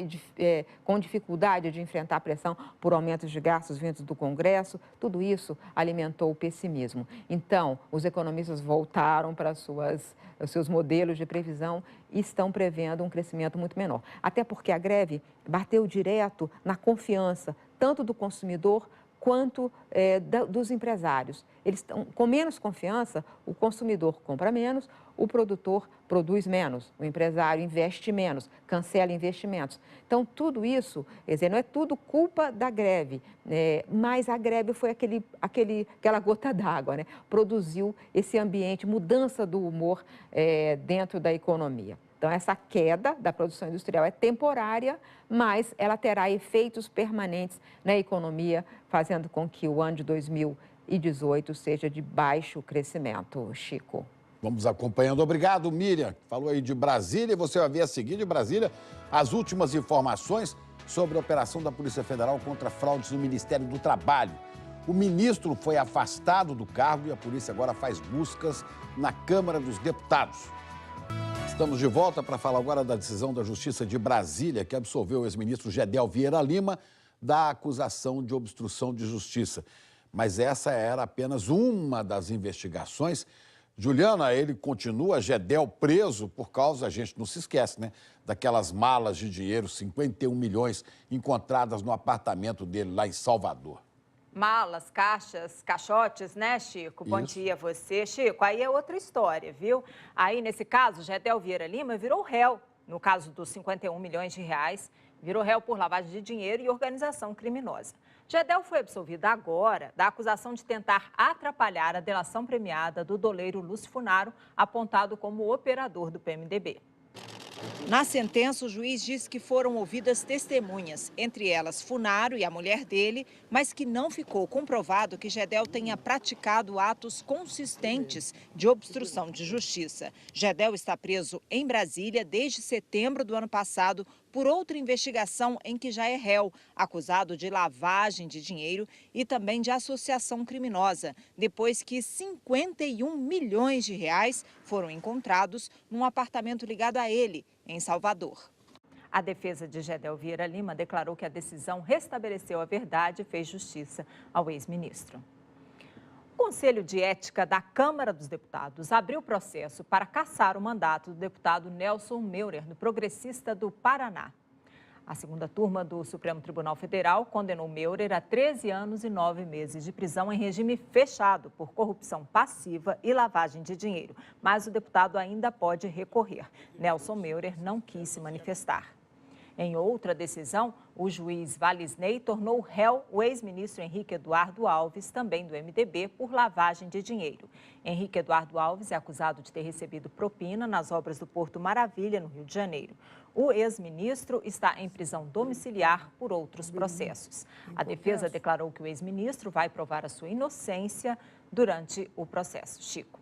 com dificuldade de enfrentar a pressão por aumentos de gastos vindos do Congresso. Tudo isso alimentou o pessimismo. Então, os economistas voltaram para os seus modelos de previsão e estão prevendo um crescimento muito menor. Até porque a greve bateu direto na confiança, tanto do consumidor quanto dos empresários. Eles estão com menos confiança, o consumidor compra menos, o produtor produz menos, o empresário investe menos, cancela investimentos. Então, tudo isso, quer dizer, não é tudo culpa da greve, mas a greve foi aquela gota d'água, né? Produziu esse ambiente, mudança do humor dentro da economia. Então, essa queda da produção industrial é temporária, mas ela terá efeitos permanentes na economia, fazendo com que o ano de 2018 seja de baixo crescimento. Chico. Vamos acompanhando. Obrigado, Miriam. Falou aí de Brasília e você vai ver a seguir de Brasília as últimas informações sobre a operação da Polícia Federal contra fraudes no Ministério do Trabalho. O ministro foi afastado do cargo e a polícia agora faz buscas na Câmara dos Deputados. Estamos de volta para falar agora da decisão da Justiça de Brasília, que absolveu o ex-ministro Gedel Vieira Lima da acusação de obstrução de justiça. Mas essa era apenas uma das investigações. Juliana, ele continua, Gedel, preso por causa, a gente não se esquece, né, daquelas malas de dinheiro, 51 milhões, encontradas no apartamento dele lá em Salvador. Malas, caixas, caixotes, né, Chico? Bom dia a você. Chico, aí é outra história, viu? Aí, nesse caso, Gedel Vieira Lima virou réu, no caso dos 51 milhões de reais, virou réu por lavagem de dinheiro e organização criminosa. Gedel foi absolvido agora da acusação de tentar atrapalhar a delação premiada do doleiro Lúcio Funaro, apontado como operador do PMDB. Na sentença, o juiz disse que foram ouvidas testemunhas, entre elas Funaro e a mulher dele, mas que não ficou comprovado que Gedel tenha praticado atos consistentes de obstrução de justiça. Gedel está preso em Brasília desde setembro do ano passado por outra investigação em que já é réu, acusado de lavagem de dinheiro e também de associação criminosa, depois que 51 milhões de reais foram encontrados num apartamento ligado a ele, em Salvador. A defesa de Gedel Vieira Lima declarou que a decisão restabeleceu a verdade e fez justiça ao ex-ministro. O Conselho de Ética da Câmara dos Deputados abriu processo para cassar o mandato do deputado Nelson Meurer, do Progressista do Paraná. A segunda turma do Supremo Tribunal Federal condenou Meurer a 13 anos e 9 meses de prisão em regime fechado por corrupção passiva e lavagem de dinheiro. Mas o deputado ainda pode recorrer. Nelson Meurer não quis se manifestar. Em outra decisão, o juiz Valisney tornou réu o ex-ministro Henrique Eduardo Alves, também do MDB, por lavagem de dinheiro. Henrique Eduardo Alves é acusado de ter recebido propina nas obras do Porto Maravilha, no Rio de Janeiro. O ex-ministro está em prisão domiciliar por outros processos. A defesa declarou que o ex-ministro vai provar a sua inocência durante o processo. Chico.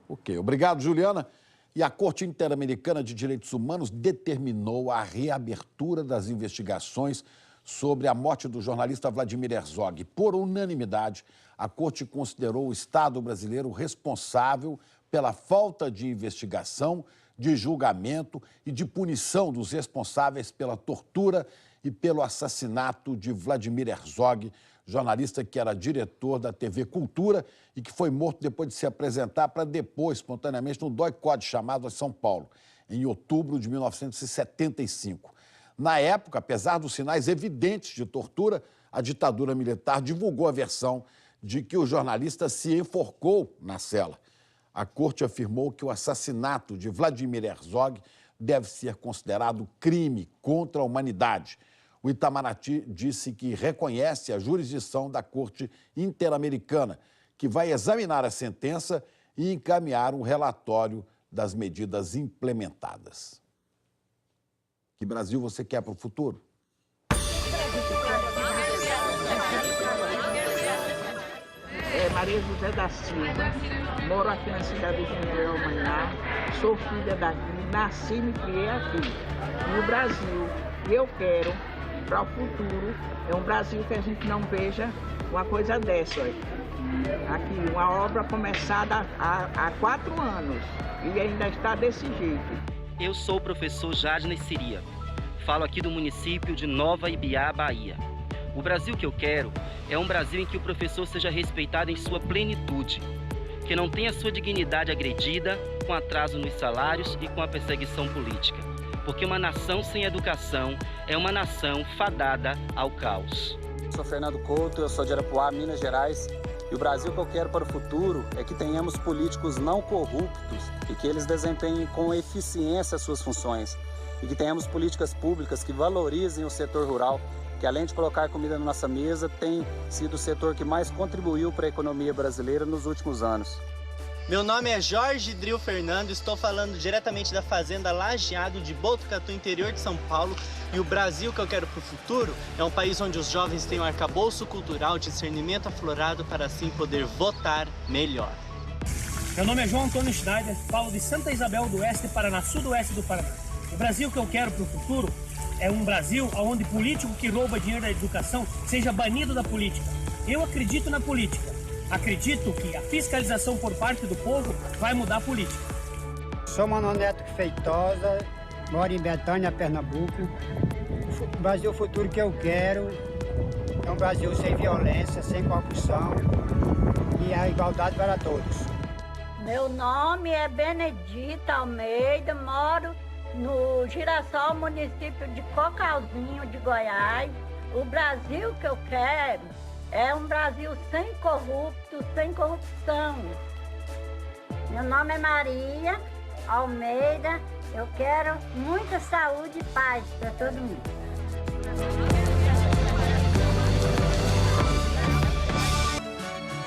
Ok, obrigado, Juliana. E a Corte Interamericana de Direitos Humanos determinou a reabertura das investigações sobre a morte do jornalista Vladimir Herzog. Por unanimidade, a Corte considerou o Estado brasileiro responsável pela falta de investigação, de julgamento e de punição dos responsáveis pela tortura e pelo assassinato de Vladimir Herzog, jornalista que era diretor da TV Cultura e que foi morto depois de se apresentar para depor espontaneamente no doicode chamado a São Paulo, em outubro de 1975. Na época, apesar dos sinais evidentes de tortura, a ditadura militar divulgou a versão de que o jornalista se enforcou na cela. A Corte afirmou que o assassinato de Vladimir Herzog deve ser considerado crime contra a humanidade. O Itamaraty disse que reconhece a jurisdição da Corte Interamericana, que vai examinar a sentença e encaminhar um relatório das medidas implementadas. Que Brasil você quer para o futuro? Maria José da Silva, moro aqui na cidade de General Manhá, sou filha daqui, nasci e me criei aqui, no Brasil. E eu quero, para o futuro, é um Brasil que a gente não veja uma coisa dessa. Aqui, uma obra começada há 4 anos e ainda está desse jeito. Eu sou o professor Jadney Siria. Falo aqui do município de Nova Ibiá, Bahia. O Brasil que eu quero é um Brasil em que o professor seja respeitado em sua plenitude, que não tenha sua dignidade agredida com atraso nos salários e com a perseguição política. Porque uma nação sem educação é uma nação fadada ao caos. Sou Fernando Couto, eu sou de Arapuá, Minas Gerais. E o Brasil que eu quero para o futuro é que tenhamos políticos não corruptos e que eles desempenhem com eficiência as suas funções. E que tenhamos políticas públicas que valorizem o setor rural, que além de colocar comida na nossa mesa, tem sido o setor que mais contribuiu para a economia brasileira nos últimos anos. Meu nome é Jorge Dril Fernando, estou falando diretamente da Fazenda Lajeado de Botucatu, interior de São Paulo. E o Brasil que eu quero para o futuro é um país onde os jovens têm um arcabouço cultural, discernimento aflorado para assim poder votar melhor. Meu nome é João Antônio Schneider, falo de Santa Isabel do Oeste, Paraná, sudoeste do Paraná. O Brasil que eu quero para o futuro é um Brasil onde político que rouba dinheiro da educação seja banido da política. Eu acredito na política. Acredito que a fiscalização por parte do povo vai mudar a política. Sou Manuel Neto Feitosa, moro em Betânia, Pernambuco. O Brasil futuro que eu quero é um Brasil sem violência, sem corrupção e a igualdade para todos. Meu nome é Benedita Almeida, moro no Girassol, município de Cocalzinho, de Goiás. O Brasil que eu quero é um Brasil sem corrupto, sem corrupção. Meu nome é Maria Almeida. Eu quero muita saúde e paz para todo mundo.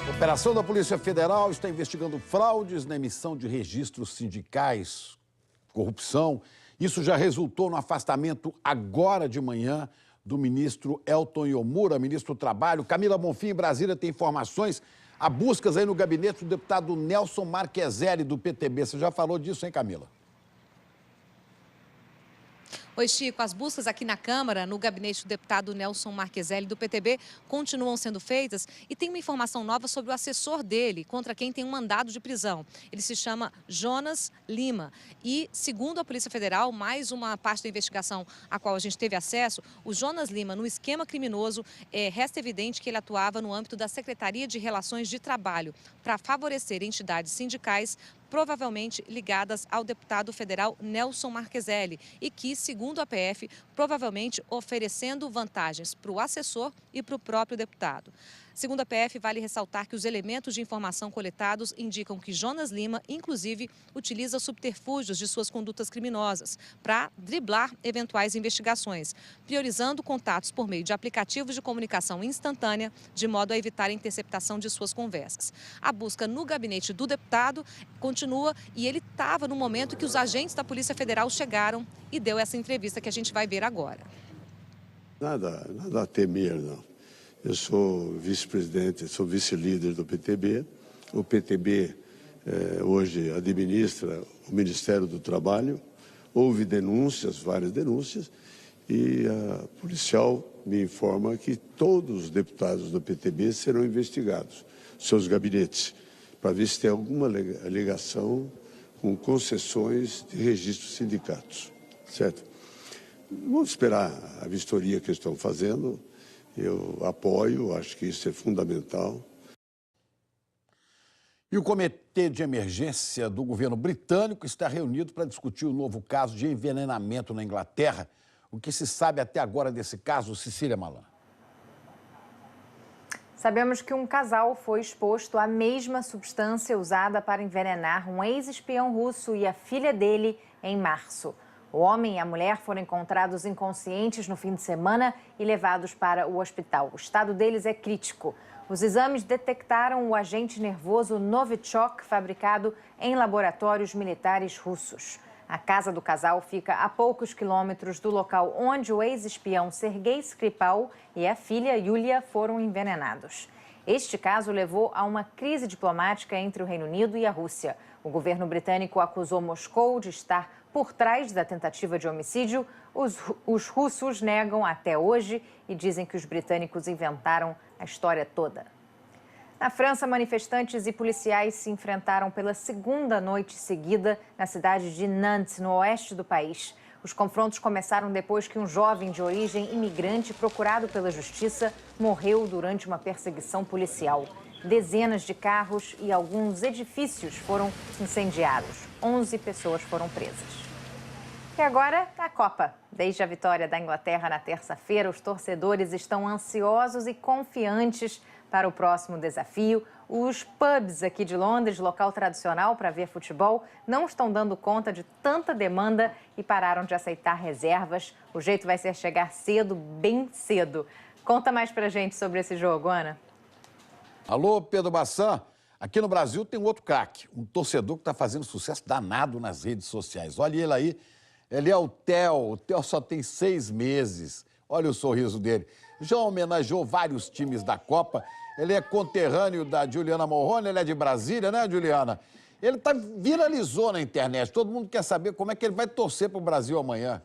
A operação da Polícia Federal está investigando fraudes na emissão de registros sindicais, corrupção. Isso já resultou no afastamento agora de manhã do ministro Elton Iomura, ministro do Trabalho. Camila Bonfim, em Brasília, tem informações. Há buscas aí no gabinete do deputado Nelson Marqueselli, do PTB. Você já falou disso, hein, Camila? Oi, Chico. As buscas aqui na Câmara, no gabinete do deputado Nelson Marqueselli, do PTB, continuam sendo feitas e tem uma informação nova sobre o assessor dele, contra quem tem um mandado de prisão. Ele se chama Jonas Lima e, segundo a Polícia Federal, mais uma parte da investigação a qual a gente teve acesso, o Jonas Lima, no esquema criminoso, resta evidente que ele atuava no âmbito da Secretaria de Relações de Trabalho para favorecer entidades sindicais provavelmente ligadas ao deputado federal Nelson Marqueselli e que, segundo a PF, provavelmente oferecendo vantagens para o assessor e para o próprio deputado. Segundo a PF, vale ressaltar que os elementos de informação coletados indicam que Jonas Lima, inclusive, utiliza subterfúgios de suas condutas criminosas para driblar eventuais investigações, priorizando contatos por meio de aplicativos de comunicação instantânea, de modo a evitar a interceptação de suas conversas. A busca no gabinete do deputado continua e ele estava no momento que os agentes da Polícia Federal chegaram e deu essa entrevista que a gente vai ver agora. Nada a temer, não. Eu sou vice-presidente, sou vice-líder do PTB. O PTB hoje administra o Ministério do Trabalho. Houve denúncias, várias denúncias, e a policial me informa que todos os deputados do PTB serão investigados, seus gabinetes, para ver se tem alguma ligação com concessões de registros sindicatos, certo? Vamos esperar a vistoria que estão fazendo. Eu apoio, acho que isso é fundamental. E o Comitê de Emergência do governo britânico está reunido para discutir o novo caso de envenenamento na Inglaterra. O que se sabe até agora desse caso, Cecília Malan? Sabemos que um casal foi exposto à mesma substância usada para envenenar um ex-espião russo e a filha dele em março. O homem e a mulher foram encontrados inconscientes no fim de semana e levados para o hospital. O estado deles é crítico. Os exames detectaram o agente nervoso Novichok, fabricado em laboratórios militares russos. A casa do casal fica a poucos quilômetros do local onde o ex-espião Sergei Skripal e a filha Yulia foram envenenados. Este caso levou a uma crise diplomática entre o Reino Unido e a Rússia. O governo britânico acusou Moscou de estar por trás da tentativa de homicídio. Os russos negam até hoje e dizem que os britânicos inventaram a história toda. Na França, manifestantes e policiais se enfrentaram pela segunda noite seguida na cidade de Nantes, no oeste do país. Os confrontos começaram depois que um jovem de origem imigrante procurado pela justiça morreu durante uma perseguição policial. Dezenas de carros e alguns edifícios foram incendiados. 11 pessoas foram presas. E agora, a Copa. Desde a vitória da Inglaterra na terça-feira, os torcedores estão ansiosos e confiantes para o próximo desafio. Os pubs aqui de Londres, local tradicional para ver futebol, não estão dando conta de tanta demanda e pararam de aceitar reservas. O jeito vai ser chegar cedo, bem cedo. Conta mais pra gente sobre esse jogo, Ana. Alô, Pedro Bassan. Aqui no Brasil tem um outro craque, um torcedor que está fazendo sucesso danado nas redes sociais. Olha ele aí, ele é o Theo. O Theo só tem 6 meses. Olha o sorriso dele. Já homenageou vários times da Copa. Ele é conterrâneo da Juliana Morrone, ele é de Brasília, né, Juliana? Ele viralizou na internet. Todo mundo quer saber como é que ele vai torcer para o Brasil amanhã.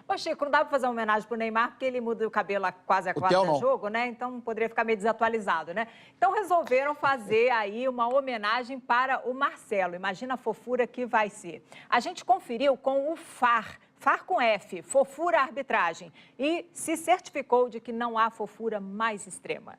Ô, Chico, não dá para fazer uma homenagem pro Neymar, porque ele muda o cabelo quase a cada jogo, né? Então poderia ficar meio desatualizado, né? Então resolveram fazer aí uma homenagem para o Marcelo. Imagina a fofura que vai ser. A gente conferiu com o FAR com F, Fofura Arbitragem, e se certificou de que não há fofura mais extrema.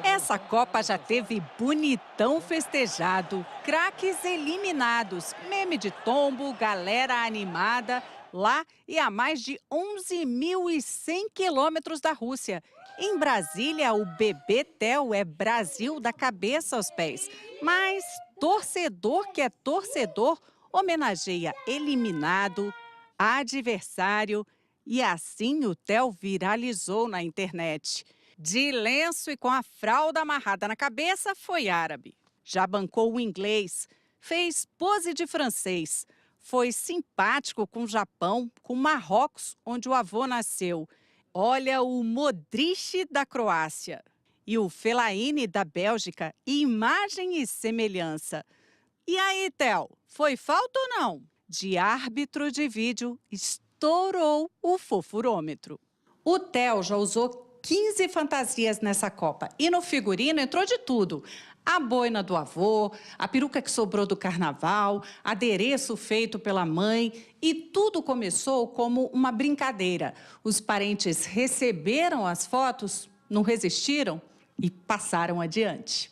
Essa Copa já teve bonitão festejado, craques eliminados, meme de tombo, galera animada, lá e a mais de 11.100 quilômetros da Rússia. Em Brasília, o bebê Theo é Brasil da cabeça aos pés. Mas torcedor que é torcedor homenageia eliminado, adversário, e assim o Theo viralizou na internet. De lenço e com a fralda amarrada na cabeça, foi árabe. Já bancou o inglês, fez pose de francês. Foi simpático com o Japão, com Marrocos, onde o avô nasceu. Olha o Modric da Croácia e o Fellaini da Bélgica, imagem e semelhança. E aí, Theo, foi falta ou não? De árbitro de vídeo, estourou o fofurômetro. O Theo já usou 15 fantasias nessa Copa e no figurino entrou de tudo. A boina do avô, a peruca que sobrou do carnaval, adereço feito pela mãe, e tudo começou como uma brincadeira. Os parentes receberam as fotos, não resistiram e passaram adiante.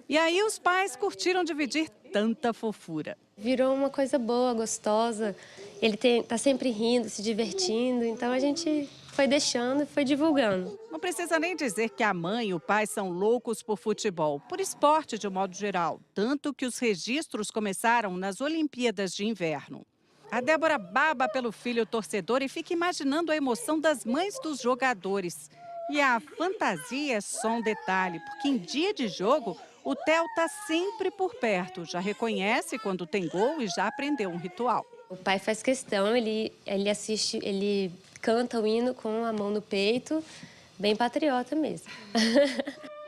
E aí os pais curtiram dividir tanta fofura. Virou uma coisa boa, gostosa. Ele tá sempre rindo, se divertindo, então a gente foi deixando e foi divulgando. Não precisa nem dizer que a mãe e o pai são loucos por futebol, por esporte de um modo geral. Tanto que os registros começaram nas Olimpíadas de Inverno. A Débora baba pelo filho torcedor e fica imaginando a emoção das mães dos jogadores. E a fantasia é só um detalhe, porque em dia de jogo, o Theo está sempre por perto. Já reconhece quando tem gol e já aprendeu um ritual. O pai faz questão, ele assiste, ele canta o hino com a mão no peito, bem patriota mesmo.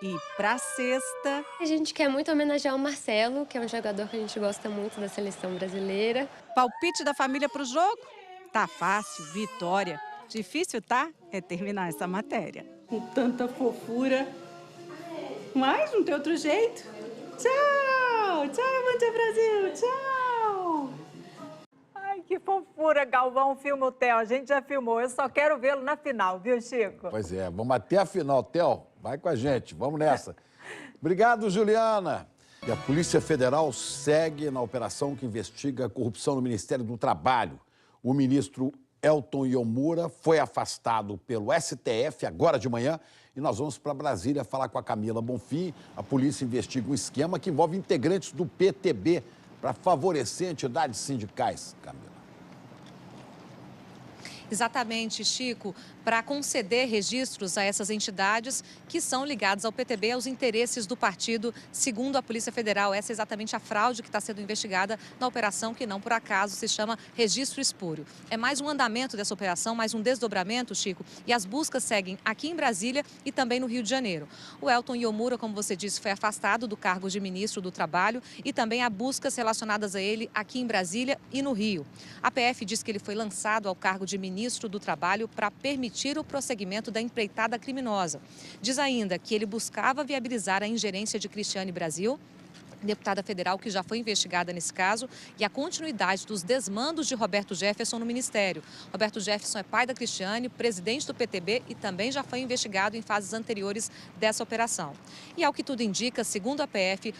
E pra sexta... A gente quer muito homenagear o Marcelo, que é um jogador que a gente gosta muito da seleção brasileira. Palpite da família pro jogo? Tá fácil, vitória. Difícil, tá? É terminar essa matéria. Com tanta fofura. Mas não tem outro jeito. Tchau! Tchau, Mancha Brasil! Tchau! Ai, que fofura, Galvão, filma o Theo. A gente já filmou, eu só quero vê-lo na final, viu, Chico? Pois é, vamos até a final. Theo, vai com a gente, vamos nessa. Obrigado, Juliana. E a Polícia Federal segue na operação que investiga a corrupção no Ministério do Trabalho. O ministro Elton Yomura foi afastado pelo STF agora de manhã e nós vamos para Brasília falar com a Camila Bonfim. A polícia investiga um esquema que envolve integrantes do PTB para favorecer entidades sindicais. Camila. Exatamente, Chico, para conceder registros a essas entidades que são ligadas ao PTB, aos interesses do partido, segundo a Polícia Federal. Essa é exatamente a fraude que está sendo investigada na operação, que não por acaso se chama Registro Espúrio. É mais um andamento dessa operação, mais um desdobramento, Chico, e as buscas seguem aqui em Brasília e também no Rio de Janeiro. O Elton Iomura, como você disse, foi afastado do cargo de ministro do Trabalho e também há buscas relacionadas a ele aqui em Brasília e no Rio. A PF diz que ele foi lançado ao cargo de ministro do Trabalho para permitir o prosseguimento da empreitada criminosa. Diz ainda que ele buscava viabilizar a ingerência de Cristiane Brasil, deputada federal que já foi investigada nesse caso, e a continuidade dos desmandos de Roberto Jefferson no Ministério. Roberto Jefferson é pai da Cristiane, presidente do PTB e também já foi investigado em fases anteriores dessa operação. E ao que tudo indica, segundo a PF,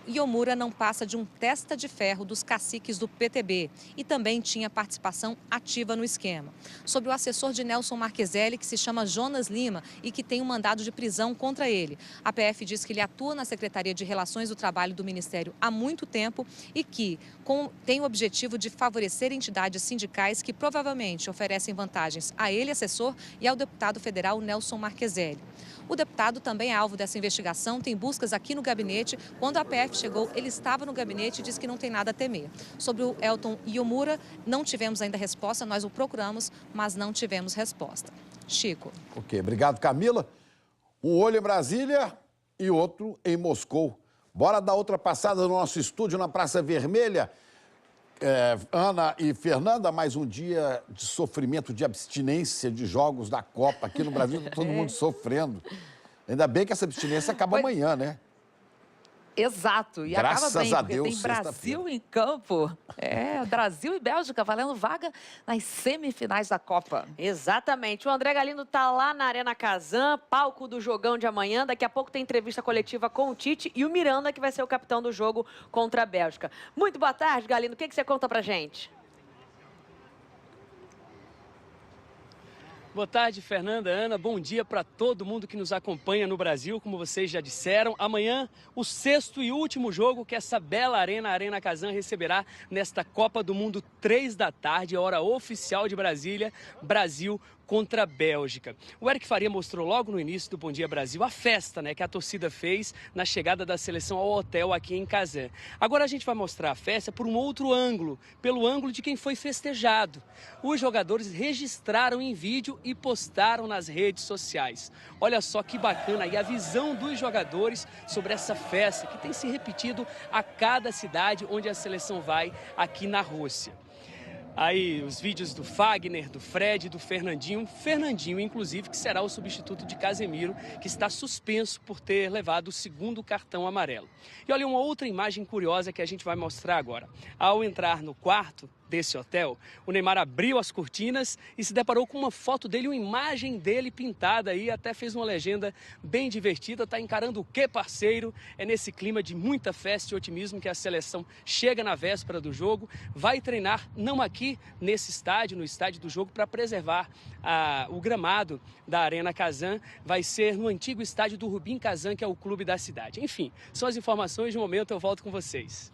Iomura não passa de um testa de ferro dos caciques do PTB e também tinha participação ativa no esquema. Sobre o assessor de Nelson Marqueselli, que se chama Jonas Lima e que tem um mandado de prisão contra ele. A PF diz que ele atua na Secretaria de Relações do Trabalho do Ministério há muito tempo e que tem o objetivo de favorecer entidades sindicais que provavelmente oferecem vantagens a ele, assessor, e ao deputado federal Nelson Marqueselli. O deputado também é alvo dessa investigação, tem buscas aqui no gabinete. Quando a PF chegou, ele estava no gabinete e disse que não tem nada a temer. Sobre o Elton Iomura, não tivemos ainda resposta, nós o procuramos, mas não tivemos resposta. Chico. Ok, obrigado, Camila. Um olho em Brasília e outro em Moscou. Bora dar outra passada no nosso estúdio na Praça Vermelha. Ana e Fernanda, mais um dia de sofrimento, de abstinência de jogos da Copa. Aqui no Brasil, todo mundo sofrendo. Ainda bem que essa abstinência acaba amanhã, né? Exato, e Graças acaba bem, a porque Deus, tem Brasil em campo. Brasil e Bélgica valendo vaga nas semifinais da Copa. Exatamente, o André Galindo tá lá na Arena Kazan, palco do jogão de amanhã. Daqui a pouco tem entrevista coletiva com o Tite e o Miranda, que vai ser o capitão do jogo contra a Bélgica. Muito boa tarde, Galindo, o que você conta pra gente? Boa tarde, Fernanda, Ana. Bom dia para todo mundo que nos acompanha no Brasil. Como vocês já disseram, amanhã o sexto e último jogo que essa bela arena, a Arena Kazan, receberá nesta Copa do Mundo, 3 da tarde, hora oficial de Brasília, Brasil contra a Bélgica. O Eric Faria mostrou logo no início do Bom Dia Brasil a festa, que a torcida fez na chegada da seleção ao hotel aqui em Kazan. Agora a gente vai mostrar a festa por um outro ângulo, pelo ângulo de quem foi festejado. Os jogadores registraram em vídeo e postaram nas redes sociais. Olha só que bacana aí a visão dos jogadores sobre essa festa que tem se repetido a cada cidade onde a seleção vai aqui na Rússia. Aí os vídeos do Fagner, do Fred, do Fernandinho. Fernandinho, inclusive, que será o substituto de Casemiro, que está suspenso por ter levado o segundo cartão amarelo. E olha uma outra imagem curiosa que a gente vai mostrar agora. Ao entrar no quarto desse hotel, o Neymar abriu as cortinas e se deparou com uma foto dele, uma imagem dele pintada aí, até fez uma legenda bem divertida. Tá encarando o quê, parceiro? É nesse clima de muita festa e otimismo que a seleção chega na véspera do jogo, vai treinar não aqui nesse estádio, no estádio do jogo, para preservar o gramado da Arena Kazan. Vai ser no antigo estádio do Rubin Kazan, que é o clube da cidade. Enfim, são as informações. De momento eu volto com vocês.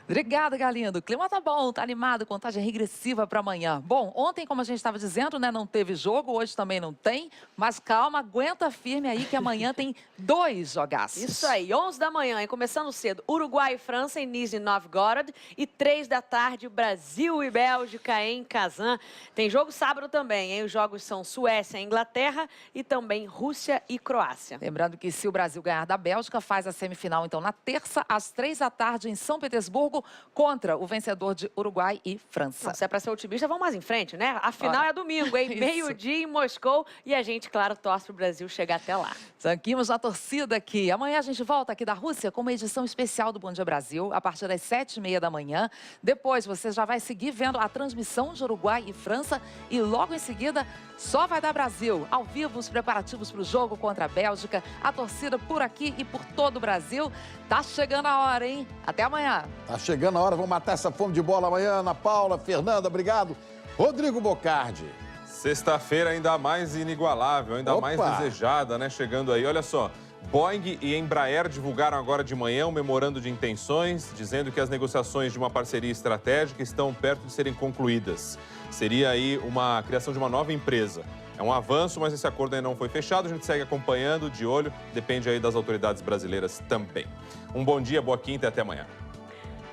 Obrigada, Galindo. O clima tá bom, tá animado, contagem regressiva para amanhã. Bom, ontem, como a gente estava dizendo, não teve jogo, hoje também não tem, mas calma, aguenta firme aí que amanhã tem 2 jogaços. Isso aí, 11 da manhã, e começando cedo, Uruguai e França em Nizhny Novgorod, e 3 da tarde, Brasil e Bélgica em Kazan. Tem jogo sábado também, hein? Os jogos são Suécia e Inglaterra e também Rússia e Croácia. Lembrando que se o Brasil ganhar da Bélgica, faz a semifinal, então, na terça, às 3 da tarde, em São Petersburgo, contra o vencedor de Uruguai e França. Não, se é para ser otimista, vamos mais em frente, né? A final é domingo, hein? Meio-dia em Moscou, e a gente, claro, torce pro Brasil chegar até lá. Sanquimos na torcida aqui. Amanhã a gente volta aqui da Rússia com uma edição especial do Bom Dia Brasil, a partir das 7h30 da manhã. Depois você já vai seguir vendo a transmissão de Uruguai e França, e logo em seguida só vai dar Brasil. Ao vivo, os preparativos para o jogo contra a Bélgica, a torcida por aqui e por todo o Brasil. Tá chegando a hora, hein? Até amanhã. Tá chegando a hora, vamos matar essa fome de bola amanhã. Ana Paula, Fernanda, obrigado. Rodrigo Bocardi. Sexta-feira ainda mais inigualável, ainda mais desejada, né? Chegando aí, olha só. Boeing e Embraer divulgaram agora de manhã um memorando de intenções, dizendo que as negociações de uma parceria estratégica estão perto de serem concluídas. Seria aí a criação de uma nova empresa. É um avanço, mas esse acordo ainda não foi fechado. A gente segue acompanhando, de olho, depende aí das autoridades brasileiras também. Um bom dia, boa quinta e até amanhã.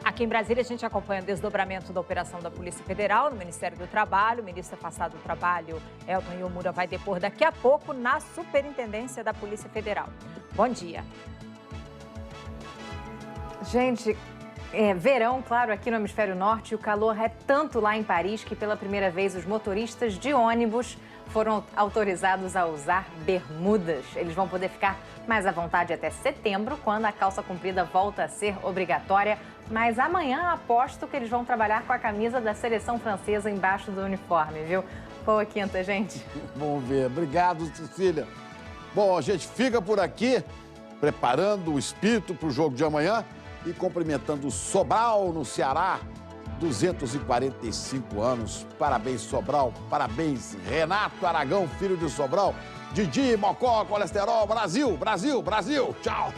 Aqui em Brasília, a gente acompanha o desdobramento da operação da Polícia Federal no Ministério do Trabalho. O ministro afastado do Trabalho, Elton Iomura, vai depor daqui a pouco na Superintendência da Polícia Federal. Bom dia. Gente, verão, claro, aqui no Hemisfério Norte. O calor é tanto lá em Paris que, pela primeira vez, os motoristas de ônibus foram autorizados a usar bermudas. Eles vão poder ficar mais à vontade até setembro, quando a calça comprida volta a ser obrigatória. Mas amanhã aposto que eles vão trabalhar com a camisa da seleção francesa embaixo do uniforme, viu? Boa quinta, gente. Vamos ver. Obrigado, Cecília. Bom, a gente fica por aqui, preparando o espírito para o jogo de amanhã e cumprimentando o Sobral no Ceará. 245 anos. Parabéns, Sobral. Parabéns, Renato Aragão, filho de Sobral. Didi, Mocó, Colesterol. Brasil, Brasil, Brasil. Tchau.